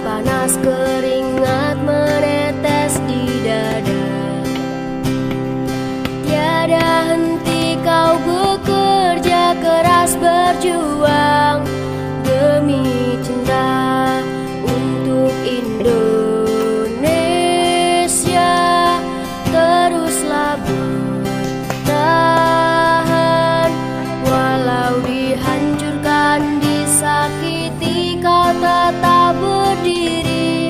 panas keringat menetes di dada. Tiada henti kau bekerja keras berjuang demi cinta untuk Indonesia. Teruslah bertahan walau dihancurkan, disakiti, kau tetap berdiri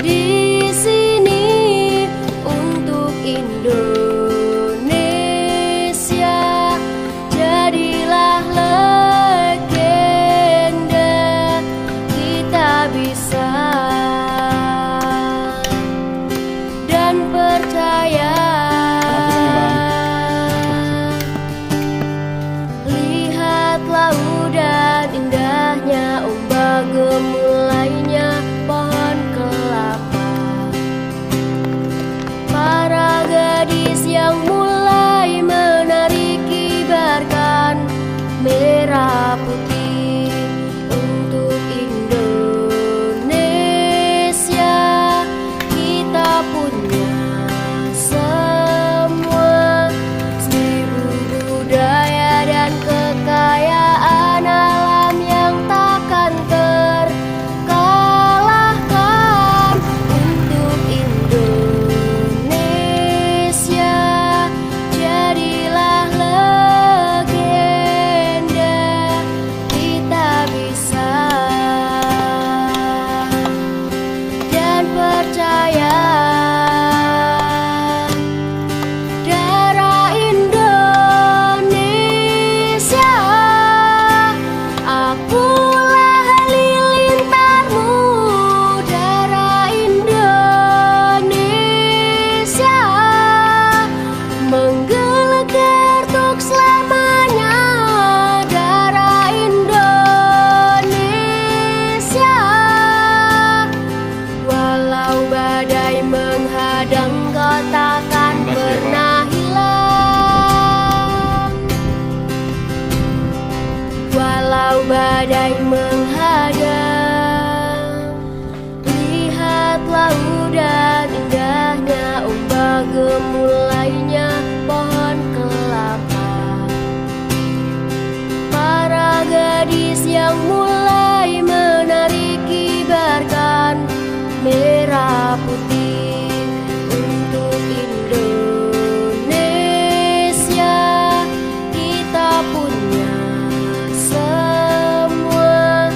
di sini untuk Indonesia. Jadilah legenda, kita bisa dan percaya. Lihatlah udan indahnya, ombak gemulainya pohon kelapa. Para gadis yang mulai menari kibarkan merah putih untuk Indonesia. Kita punya semua, seribu budaya dan kekayaan alam yang takkan terkalahkan untuk Indonesia. Jadilah legenda, kita bisa dan percaya. Darah Indonesia, akulah halilintarmu. Darah Indonesia, menggelegar untuk selamanya. Darah Indonesia, walau badai menghadang, kau takkan pernah hilang. Walau badai menghadang, lihatlah udan indahnya, ombak gemulainya pohon kelapa. Para gadis yang mulai menari kibarkan merah putih untuk Indonesia. Kita punya semua,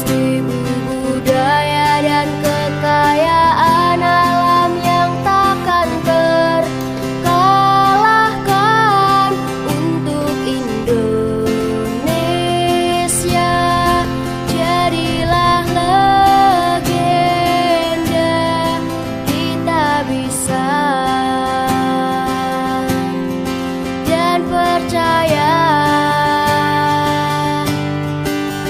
seribu budaya dan kekayaan alam yang takkan terkalahkan untuk Indonesia. Jadilah legenda, kita bisa dan percaya.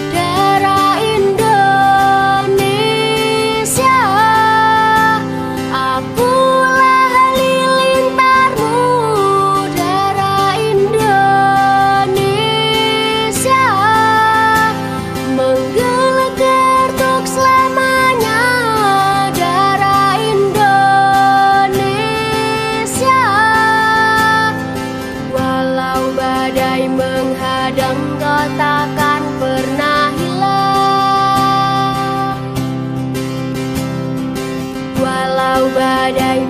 Darah Indonesia, akulah halilintarmu. Darah Indonesia, menggelegar untuk selamanya. Darah Indonesia, walau badai menghadang, kau takkan pernah hilang. Walau badai